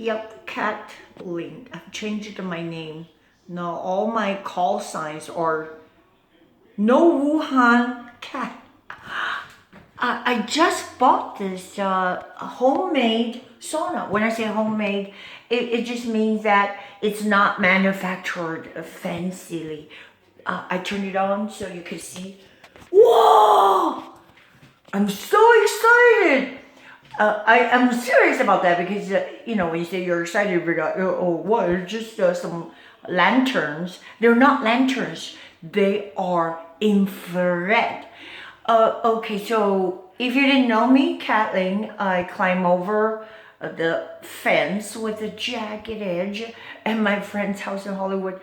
Yep, Cat Link. I've changed my name. Now all my call signs are no Wuhan cat. I just bought this homemade sauna. When I say homemade, it just means that it's not manufactured fancily. I turned it on so you can see. Whoa! I'm so excited. I'm serious about that because, when you say you're excited, you're like, oh, what? It's just some lanterns. They're not lanterns. They are infrared. Okay, so if you didn't know me, Kathleen, I climb over the fence with a jagged edge at my friend's house in Hollywood.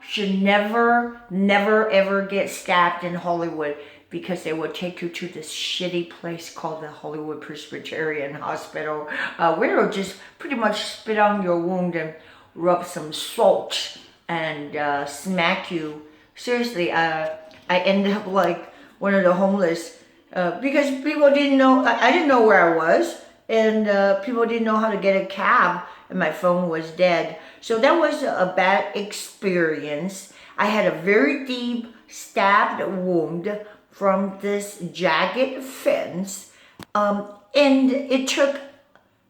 Should never, ever get stabbed in Hollywood because they would take you to this shitty place called the Hollywood Presbyterian Hospital, where they'll just pretty much spit on your wound and rub some salt and smack you. Seriously, I ended up like one of the homeless because people didn't know, I didn't know where I was, and people didn't know how to get a cab, and my phone was dead. So that was a bad experience. I had a very deep stabbed wound from this jagged fence, and it took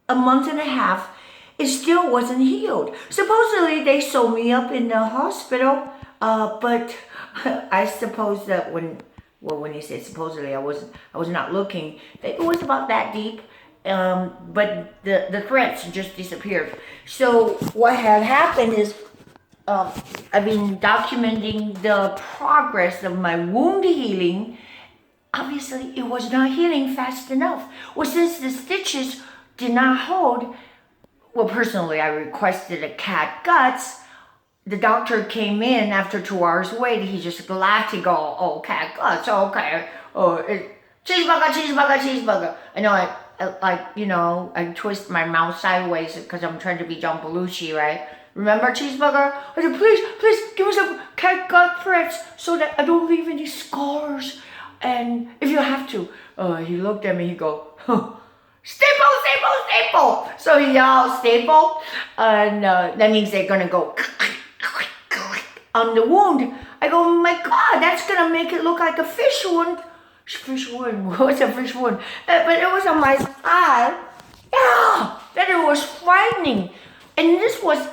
a month and a half. It still wasn't healed. Supposedly they sewed me up in the hospital, but I suppose that when you say supposedly, I was not looking. It was about that deep, but the threats just disappeared. So what had happened is, I've been documenting the progress of my wound healing. Obviously, it was not healing fast enough. Well, since the stitches did not hold, well, personally, I requested a cat guts. The doctor came in after 2 hours wait. He just laughed. He go, oh, cat guts, okay. Oh, cheeseburger. I know I twist my mouth sideways because I'm trying to be John Belushi, right? Remember cheeseburger? I said, please, give me some cat gut threads so that I don't leave any scars. And if you have to, he looked at me, he go, staple. So he yelled staple, and that means they're gonna go on the wound. I go, my God, that's gonna make it look like a fish wound. Fish wound, what's a fish wound? But it was on my side. Yeah, that it was frightening. And this was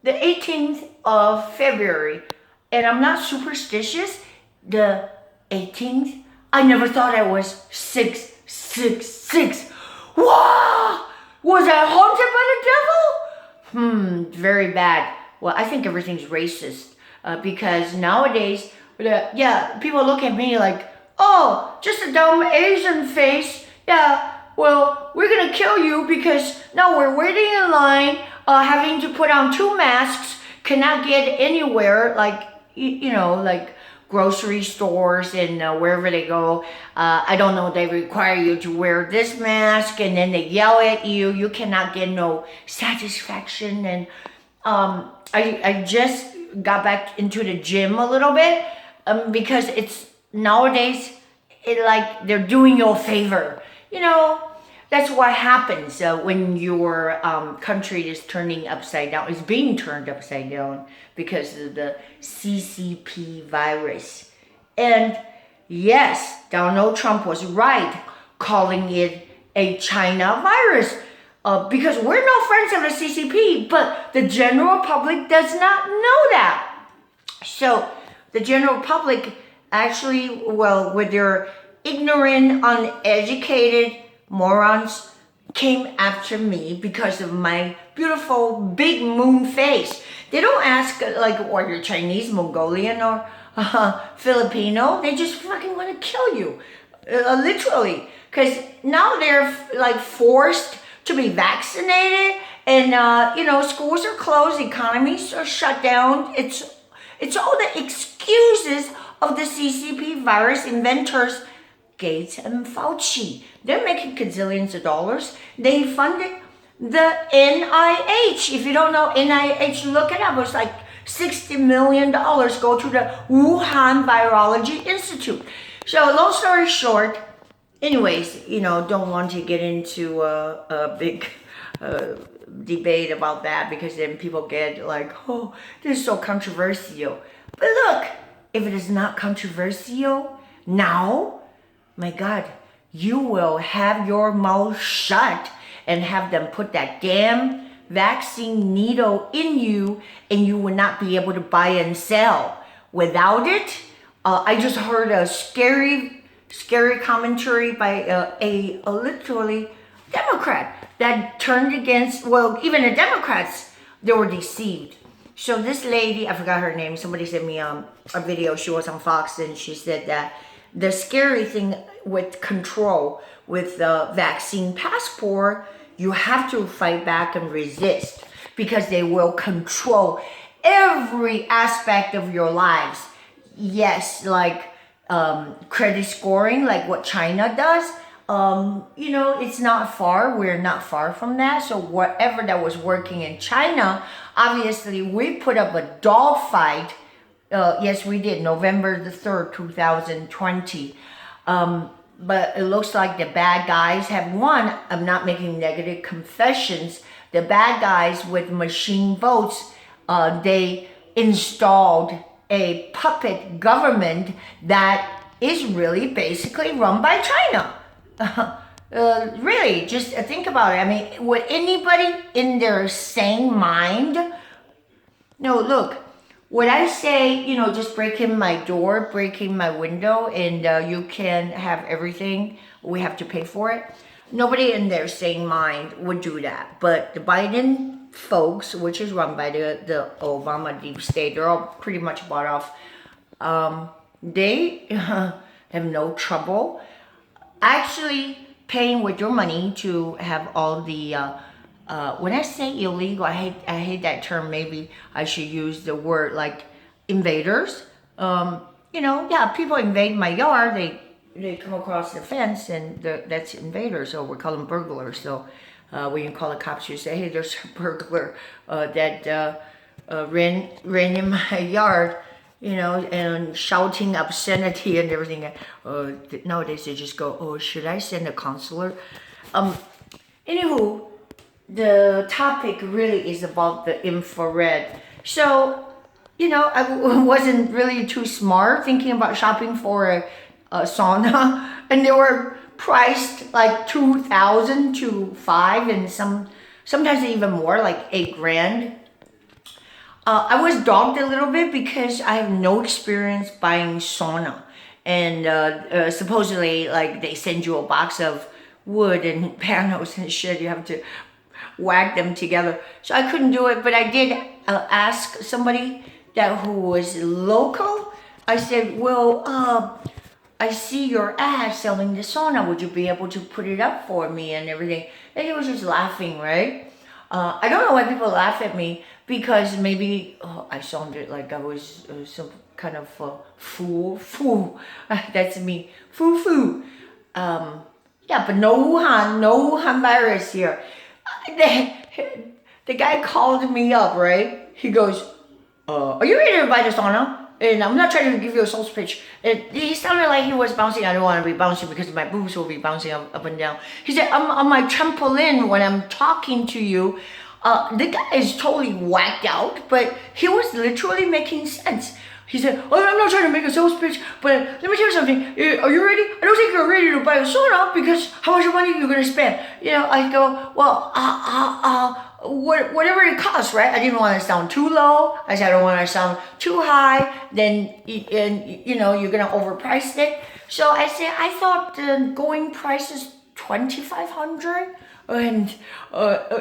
the 18th of February. And I'm not superstitious. The 18th, I never thought I was 666. Wow! Was I haunted by the devil? Very bad. Well, I think everything's racist because nowadays, people look at me like, oh, just a dumb Asian face. Yeah, well, we're gonna kill you because now we're waiting in line, having to put on 2 masks, cannot get anywhere, like, like grocery stores and wherever they go. I don't know, they require you to wear this mask and then they yell at you. You cannot get no satisfaction. And I just got back into the gym a little bit because it's nowadays, like they're doing you a favor. That's what happens when your country is turning upside down. It's being turned upside down because of the CCP virus. And yes, Donald Trump was right calling it a China virus because we're no friends of the CCP, but the general public does not know that. So the general public actually, with their ignorant, uneducated morons, came after me because of my beautiful big moon face. They don't ask what you're Chinese, Mongolian, or Filipino. They just fucking want to kill you, literally. Because now they're forced to be vaccinated, and schools are closed, economies are shut down. It's all the excuses of the CCP virus inventors, Gates and Fauci. They're making gazillions of dollars. They funded the NIH. If you don't know NIH, look it up. It's like $60 million go to the Wuhan Virology Institute. So long story short, anyways, don't want to get into a big debate about that, because then people get like, oh, this is so controversial. But look, if it is not controversial now, my God, you will have your mouth shut and have them put that damn vaccine needle in you, and you will not be able to buy and sell. Without it, I just heard a scary commentary by a literally Democrat that turned against, well, even the Democrats, they were deceived. So this lady, I forgot her name, somebody sent me a video, she was on Fox, and she said that the scary thing with control, with the vaccine passport, you have to fight back and resist, because they will control every aspect of your lives. Yes, like credit scoring, like what China does. It's not far. We're not far from that. So whatever that was working in China, obviously we put up a dog fight. Yes, we did. November the 3rd, 2020. But it looks like the bad guys have won. I'm not making negative confessions. The bad guys with machine votes, they installed a puppet government that is really basically run by China. Really, just think about it. I mean, would anybody in their sane mind? No, look, would I say, just break in my door, break in my window, and you can have everything, we have to pay for it? Nobody in their sane mind would do that. But the Biden folks, which is run by the Obama deep state, they're all pretty much bought off. They have no trouble actually paying with your money to have all the when I say illegal, I hate that term. Maybe I should use the word like invaders. People invade my yard. They come across the fence, and that's invaders. So we call them burglars. So when you call the cops, you say, hey, there's a burglar that ran in my yard, and shouting obscenity and everything. Nowadays they just go, oh, should I send a counselor? Anywho, the topic really is about the infrared. So, I wasn't really too smart thinking about shopping for a sauna, and they were priced like $2,000 to $5,000, and sometimes even more, like $8,000. I was dogged a little bit because I have no experience buying sauna, and supposedly, like, they send you a box of wood and panels and shit. You have to whack them together. So I couldn't do it, but I did ask somebody who was local. I said, well, I see your ad selling the sauna. Would you be able to put it up for me and everything? And he was just laughing, right? I don't know why people laugh at me, because maybe I sounded like I was some kind of fool. That's me, foo. Yeah, but no Wuhan virus here. The guy called me up, right? He goes, are you ready to buy the sauna? And I'm not trying to give you a sales pitch. He sounded like he was bouncing. I don't want to be bouncing because my boobs will be bouncing up and down. He said, I'm on my trampoline when I'm talking to you. The guy is totally whacked out, but he was literally making sense. He said, oh, I'm not trying to make a sales pitch, but let me tell you something. Are you ready? I don't think you're ready to buy a sauna, because how much money are you going to spend? I go, well, whatever it costs, right? I didn't want to sound too low. I said, I don't want to sound too high. Then, you're going to overprice it. So I said, I thought the going price is $2,500. And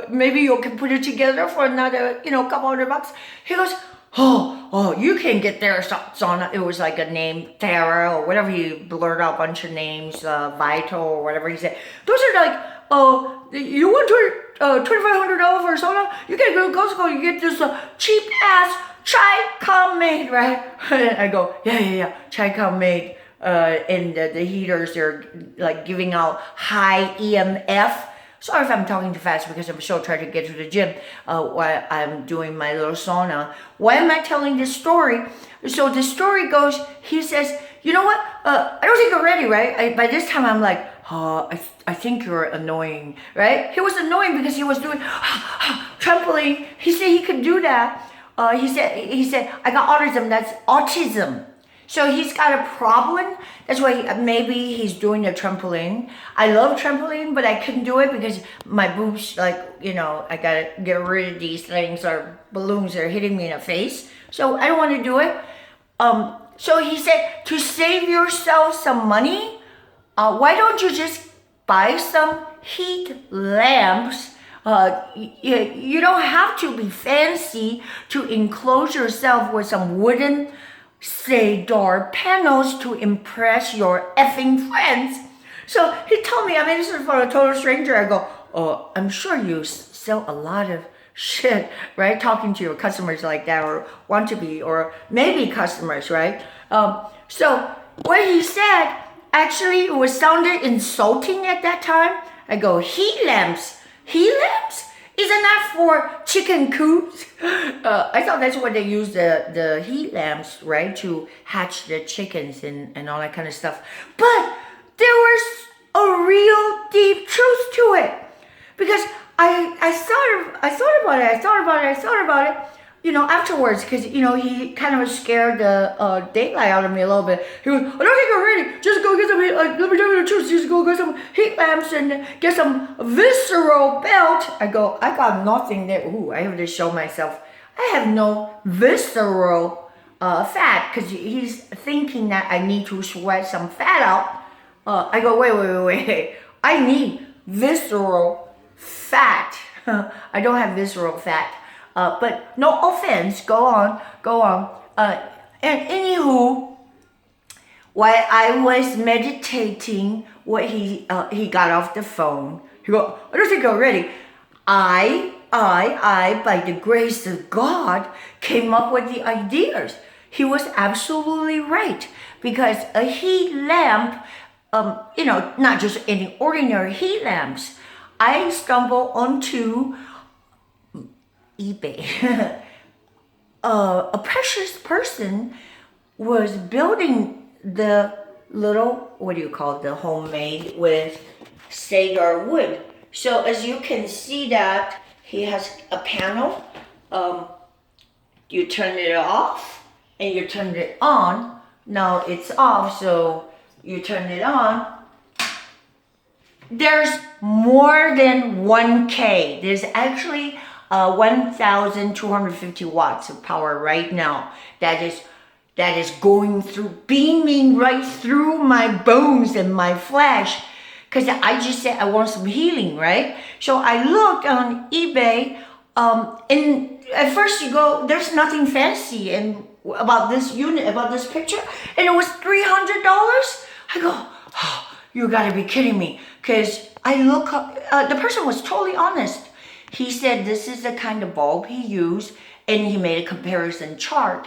maybe you can put it together for another, couple $100. He goes, oh, you can get their sauna. It was like a name, Tara, or whatever. He blurred out a bunch of names, Vital, or whatever he said. Those are like, you want $2,500 for a sauna? You can go to Costco, you get this cheap ass Chai made, right? And I go, yeah, Chai made. And the heaters, they're like giving out high EMF. Sorry if I'm talking too fast, because I'm still trying to get to the gym while I'm doing my little sauna. Why am I telling this story? So the story goes, he says, you know what? I don't think you're ready, right? By this time I'm like, I think you're annoying, right? He was annoying because he was doing trampoline. He said he could do that. He said, I got autism. That's autism. So he's got a problem. That's why maybe he's doing the trampoline. I love trampoline, but I couldn't do it because my boobs, I gotta get rid of these things or balloons that are hitting me in the face. So I don't want to do it. So he said, to save yourself some money, why don't you just buy some heat lamps? You don't have to be fancy to enclose yourself with some wooden door panels to impress your effing friends. So he told me, this is for a total stranger. I go, oh, I'm sure you sell a lot of shit, right? Talking to your customers like that, or want to be, or maybe customers, right? So what he said, actually, it was sounded insulting at that time. I go, heat lamps? Heat lamps? Isn't that for chicken coops? I thought that's what they use the heat lamps, right? To hatch the chickens and all that kind of stuff. But there was a real deep truth to it. Because I thought about it, afterwards, because, he kind of scared the daylight out of me a little bit. He goes, I don't think you're ready. Just go get some, let me tell you the truth. Just go get some heat lamps and get some visceral belt. I go, I got nothing there. Ooh, I have to show myself. I have no visceral fat, because he's thinking that I need to sweat some fat out. I go, wait. I need visceral fat. I don't have visceral fat. But no offense, go on. And anywho, while I was meditating, he got off the phone. He go, I don't think you're ready. I, by the grace of God, came up with the ideas. He was absolutely right, because a heat lamp, not just any ordinary heat lamps. I stumbled onto eBay. A precious person was building the little, the homemade with cedar wood. So as you can see that he has a panel. You turn it off and you turn it on. Now it's off, so you turn it on. There's more than 1K. There's actually 1,250 watts of power right now. That is going through, beaming right through my bones and my flesh. Because I just said I want some healing, right? So I looked on eBay, and at first you go, there's nothing fancy about this unit, about this picture, and it was $300. I go, oh, you gotta be kidding me. Because I look up, the person was totally honest. He said this is the kind of bulb he used, and he made a comparison chart.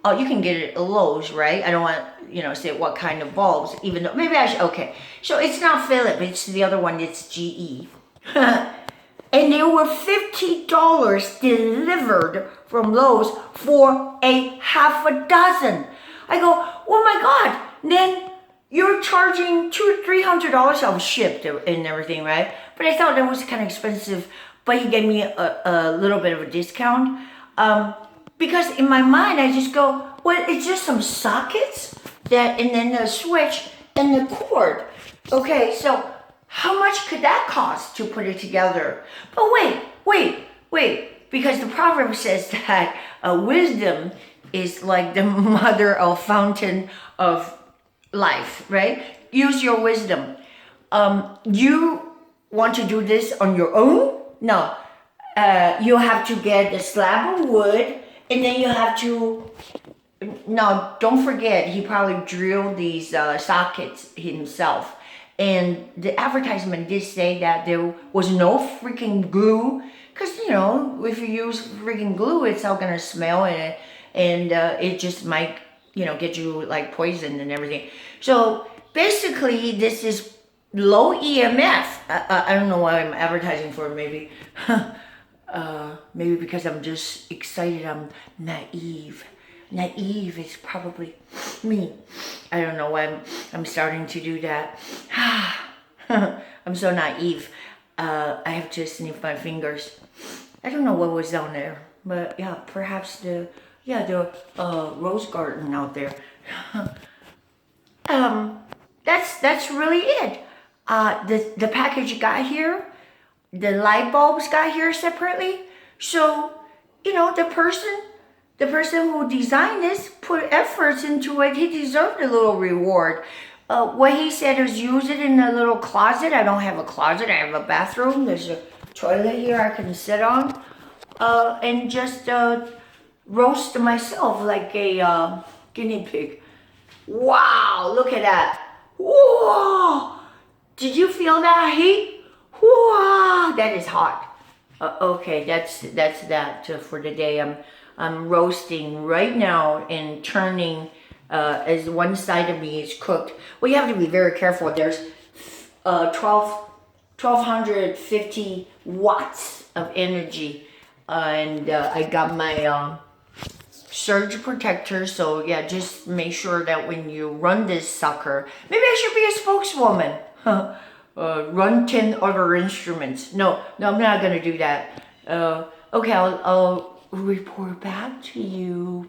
You can get it at Lowe's, right? I don't want, say what kind of bulbs, even though, maybe I should, okay. So it's not Philip, it's the other one, it's GE. And they were $50 delivered from Lowe's for a half a dozen. I go, oh my God, then you're charging $200-300. I was shipped and everything, right? But I thought that was kind of expensive, but he gave me a little bit of a discount. Because in my mind, I just go, well, it's just some sockets and then the switch and the cord. Okay, so how much could that cost to put it together? But wait, because the proverb says that wisdom is like the mother of fountain of life, right? Use your wisdom. You want to do this on your own? No. You have to get a slab of wood, and then you have to, no, don't forget, he probably drilled these sockets himself. And the advertisement did say that there was no freaking glue, because, if you use freaking glue, it's all gonna smell, and it just might, get you like poisoned and everything. So basically, this is low EMF. I don't know why I'm advertising for it, maybe. Maybe because I'm just excited, I'm naive. Naive is probably me. I don't know why I'm starting to do that. I'm so naive. I have to sniff my fingers. I don't know what was down there, but yeah, perhaps the rose garden out there. That's really it. The package got here. The light bulbs got here separately. So, the person who designed this put efforts into it. He deserved a little reward. What he said is use it in a little closet. I don't have a closet. I have a bathroom. There's a toilet here I can sit on. And just roast myself like a guinea pig. Wow, look at that. Whoa! Did you feel that heat? Whoa, that is hot. Okay, that's that for the day. I'm roasting right now and turning as one side of me is cooked. Well, you have to be very careful. There's 1250 watts of energy, and I got my surge protector. So yeah, just make sure that when you run this sucker, maybe I should be a spokeswoman. Run 10 other instruments. No, I'm not gonna do that. Okay, I'll report back to you.